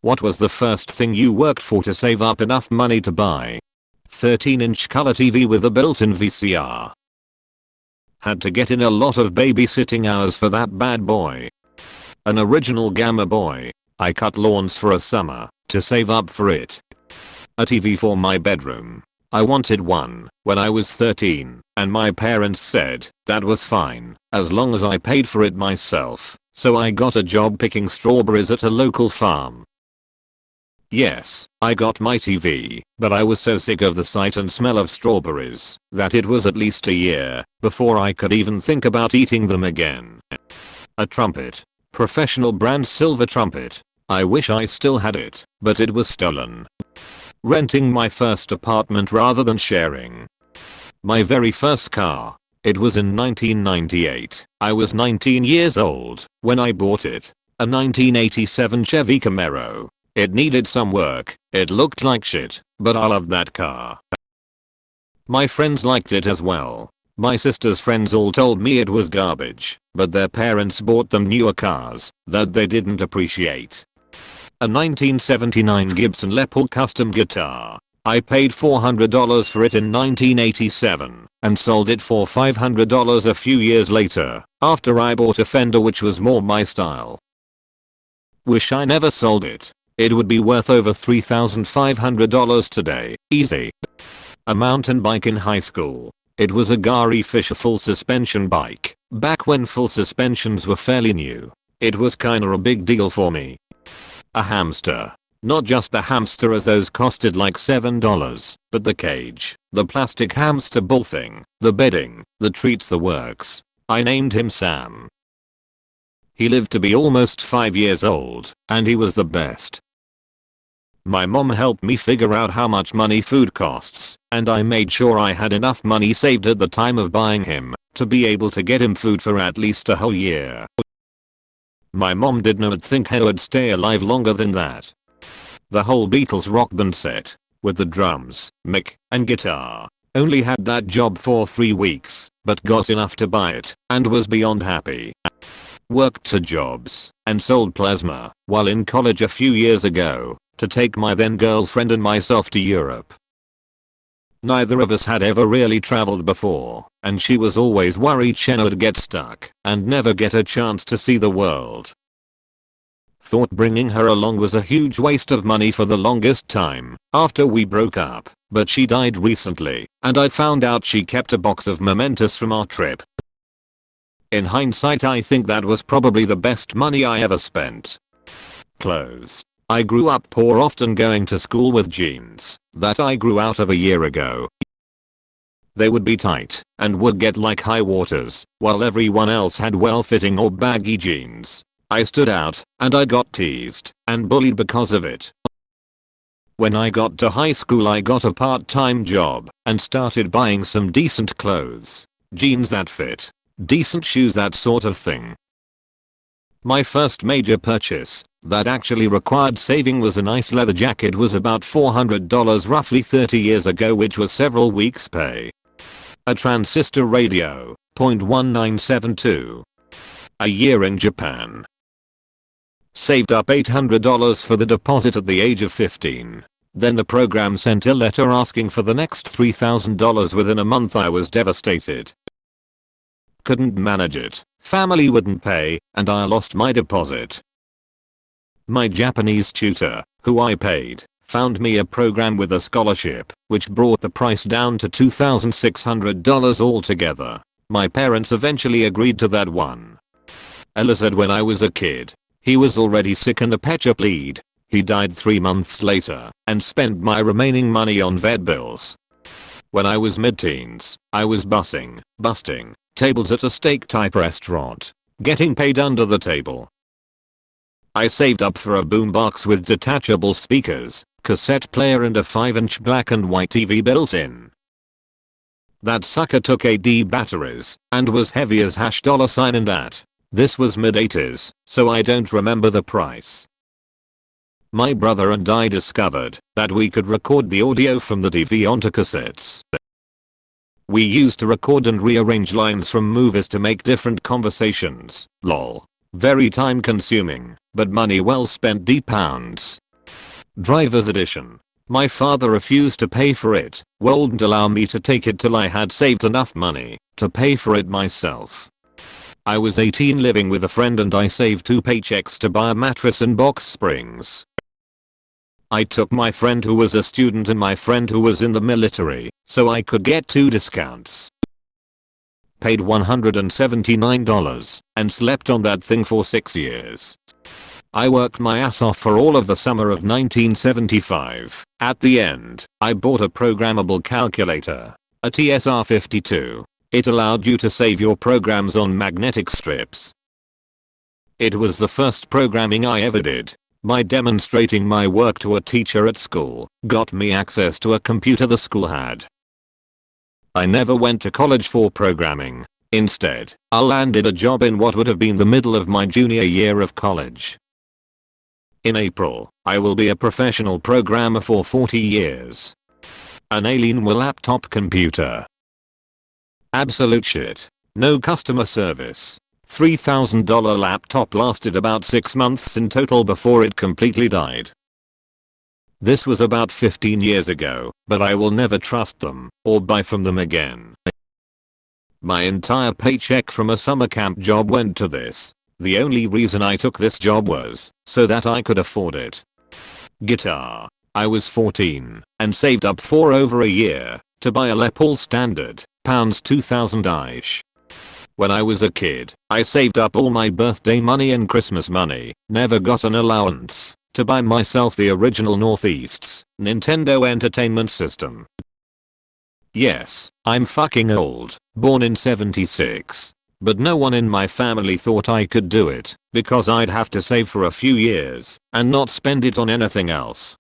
What was the first thing you worked for to save up enough money to buy? 13-inch color TV with a built-in VCR. Had to get in a lot of babysitting hours for that bad boy. An original Gamma Boy. I cut lawns for a summer to save up for it. A TV for my bedroom. I wanted one when I was 13 and my parents said that was fine as long as I paid for it myself, so I got a job picking strawberries at a local farm. Yes, I got my TV, but I was so sick of the sight and smell of strawberries that it was at least a year before I could even think about eating them again. A trumpet. Professional brand silver trumpet. I wish I still had it, but it was stolen. Renting my first apartment rather than sharing. My very first car. It was in 1998. I was 19 years old when I bought it. A 1987 Chevy Camaro. It needed some work, it looked like shit, but I loved that car. My friends liked it as well. My sister's friends all told me it was garbage, but their parents bought them newer cars that they didn't appreciate. A 1979 Gibson Les Paul custom guitar. I paid $400 for it in 1987 and sold it for $500 a few years later after I bought a Fender which was more my style. Wish I never sold it. It would be worth over $3,500 today, easy. A mountain bike in high school. It was a Gary Fisher full suspension bike, back when full suspensions were fairly new. It was kinda a big deal for me. A hamster. Not just the hamster as those costed like $7, but the cage, the plastic hamster ball thing, the bedding, the treats, the works. I named him Sam. He lived to be almost 5 years old, and he was the best. My mom helped me figure out how much money food costs, and I made sure I had enough money saved at the time of buying him to be able to get him food for at least a whole year. My mom did not think he would stay alive longer than that. The whole Beatles rock band set, with the drums, mic, and guitar, only had that job for 3 weeks, but got enough to buy it, and was beyond happy. Worked 2 jobs, and sold plasma, while in college a few years ago, to take my then girlfriend and myself to Europe. Neither of us had ever really traveled before, and she was always worried she would get stuck and never get a chance to see the world. Thought bringing her along was a huge waste of money for the longest time after we broke up, but she died recently, and I found out she kept a box of mementos from our trip. In hindsight, I think that was probably the best money I ever spent. Clothes. I grew up poor, often going to school with jeans that I grew out of a year ago. They would be tight and would get like high waters, while everyone else had well-fitting or baggy jeans. I stood out, and I got teased and bullied because of it. When I got to high school, I got a part-time job and started buying some decent clothes. Jeans that fit, decent shoes, that sort of thing. My first major purchase that actually required saving was a nice leather jacket. Was about $400 roughly 30 years ago, which was several weeks' pay. A transistor radio, .1972. A year in Japan. Saved up $800 for the deposit at the age of 15. Then the program sent a letter asking for the next $3,000 within a month. I was devastated. Couldn't manage it, family wouldn't pay, and I lost my deposit. My Japanese tutor, who I paid, found me a program with a scholarship, which brought the price down to $2,600 altogether. My parents eventually agreed to that one. Ella said when I was a kid, he was already sick and a pecha plead. He died 3 months later and spent my remaining money on vet bills. When I was mid-teens, I was busting tables at a steak type restaurant, getting paid under the table. I saved up for a boombox with detachable speakers, cassette player, and a 5-inch black and white TV built in. That sucker took AD batteries and was heavy as $, and that. This was mid-80s, so I don't remember the price. My brother and I discovered that we could record the audio from the TV onto cassettes. We used to record and rearrange lines from movies to make different conversations. Lol. Very time consuming, but money well spent. £. Driver's edition. My father refused to pay for it, wouldn't allow me to take it till I had saved enough money to pay for it myself. I was 18 living with a friend and I saved 2 paychecks to buy a mattress and box springs. I took my friend who was a student and my friend who was in the military, so I could get 2 discounts. Paid $179 and slept on that thing for 6 years. I worked my ass off for all of the summer of 1975. At the end, I bought a programmable calculator, a TSR-52. It allowed you to save your programs on magnetic strips. It was the first programming I ever did. By demonstrating my work to a teacher at school, got me access to a computer the school had. I never went to college for programming. Instead, I landed a job in what would have been the middle of my junior year of college. In April, I will be a professional programmer for 40 years. An Alienware laptop computer. Absolute shit. No customer service. $3,000 laptop lasted about 6 months in total before it completely died. This was about 15 years ago, but I will never trust them or buy from them again. My entire paycheck from a summer camp job went to this. The only reason I took this job was so that I could afford it. Guitar. I was 14 and saved up for over a year to buy a Les Paul Standard, pounds 2000-ish. When I was a kid, I saved up all my birthday money and Christmas money, never got an allowance, to buy myself the original Northeast's Nintendo Entertainment System. Yes, I'm fucking old, born in 76. But no one in my family thought I could do it, because I'd have to save for a few years and not spend it on anything else.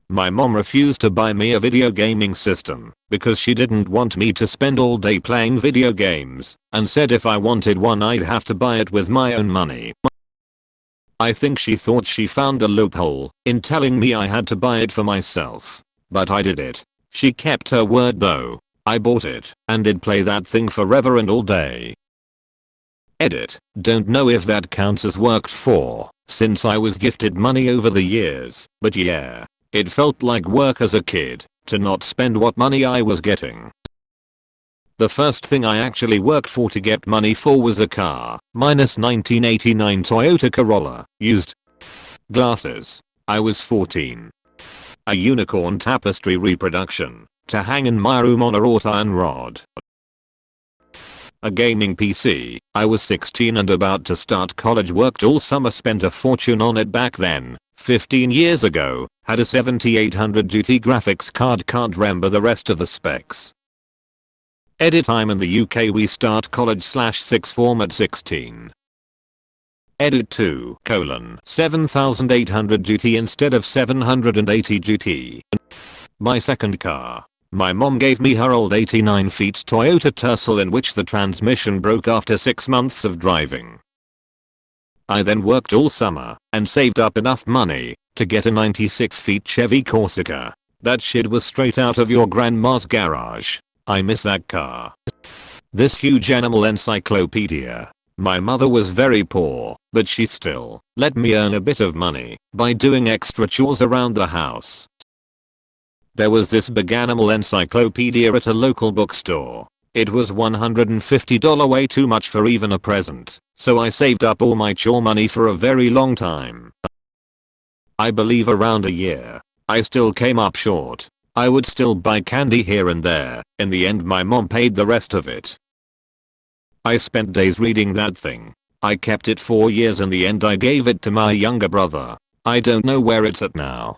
My mom refused to buy me a video gaming system because she didn't want me to spend all day playing video games and said if I wanted one I'd have to buy it with my own money. I think she thought she found a loophole in telling me I had to buy it for myself. But I did it. She kept her word though. I bought it and did play that thing forever and all day. Edit. Don't know if that counts as worked for, since I was gifted money over the years, but yeah. It felt like work as a kid, to not spend what money I was getting. The first thing I actually worked for to get money for was a car, minus 1989 Toyota Corolla, used. Glasses. I was 14. A unicorn tapestry reproduction, to hang in my room on a wrought iron rod. A gaming PC. I was 16 and about to start college, worked all summer, spent a fortune on it back then, 15 years ago, had a 7800 GT graphics card, can't remember the rest of the specs. Edit. I'm in the UK, we start college/sixth form at 16. Edit 2: 7800 GT instead of 780 GT. My second car. My mom gave me her old 89 feet Toyota Tercel in which the transmission broke after 6 months of driving. I then worked all summer and saved up enough money to get a 96 feet Chevy Corsica. That shit was straight out of your grandma's garage. I miss that car. This huge animal encyclopedia. My mother was very poor, but she still let me earn a bit of money by doing extra chores around the house. There was this big animal encyclopedia at a local bookstore. It was $150, way too much for even a present, so I saved up all my chore money for a very long time. I believe around a year. I still came up short. I would still buy candy here and there. In the end my mom paid the rest of it. I spent days reading that thing. I kept it for years. In the end I gave it to my younger brother. I don't know where it's at now.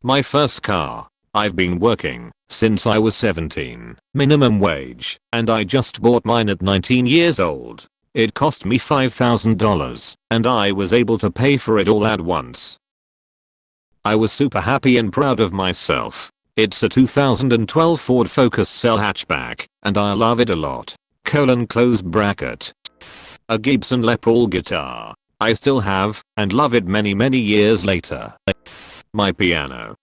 My first car. I've been working since I was 17, minimum wage, and I just bought mine at 19 years old. It cost me $5,000 and I was able to pay for it all at once. I was super happy and proud of myself. It's a 2012 Ford Focus Cell hatchback and I love it a lot. Close bracket. A Gibson Les Paul guitar. I still have and love it many years later. My piano.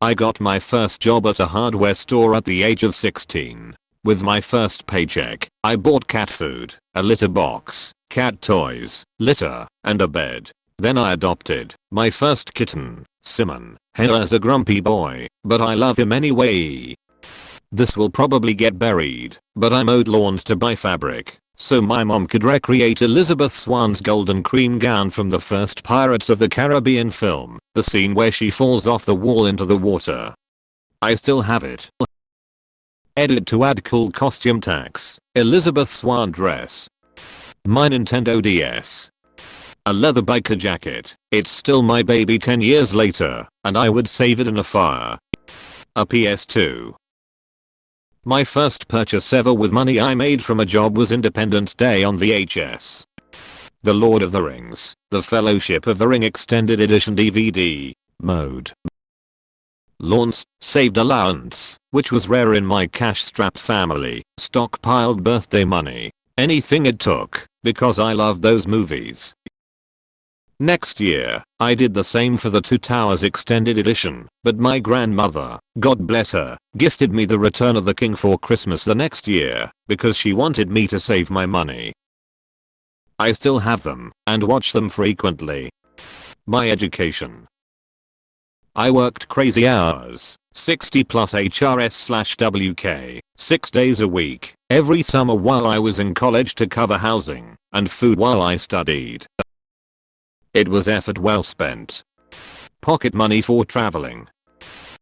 I got my first job at a hardware store at the age of 16. With my first paycheck, I bought cat food, a litter box, cat toys, litter, and a bed. Then I adopted my first kitten, Simon. Henna's a grumpy boy, but I love him anyway. This will probably get buried, but I mowed lawns to buy fabric, so my mom could recreate Elizabeth Swan's golden cream gown from the first Pirates of the Caribbean film, the scene where she falls off the wall into the water. I still have it. Edit to add cool costume tags, Elizabeth Swan dress. My Nintendo DS. A leather biker jacket. It's still my baby 10 years later, and I would save it in a fire. A PS2. My first purchase ever with money I made from a job was Independence Day on VHS. The Lord of the Rings, The Fellowship of the Ring Extended Edition DVD, mode. Lawns, saved allowance, which was rare in my cash-strapped family, stockpiled birthday money, anything it took, because I loved those movies. Next year, I did the same for the Two Towers Extended Edition, but my grandmother, God bless her, gifted me the Return of the King for Christmas the next year, because she wanted me to save my money. I still have them, and watch them frequently. My education. I worked crazy hours, 60 plus HRS/WK, 6 days a week, every summer while I was in college to cover housing, and food while I studied. It was effort well spent. Pocket money for traveling,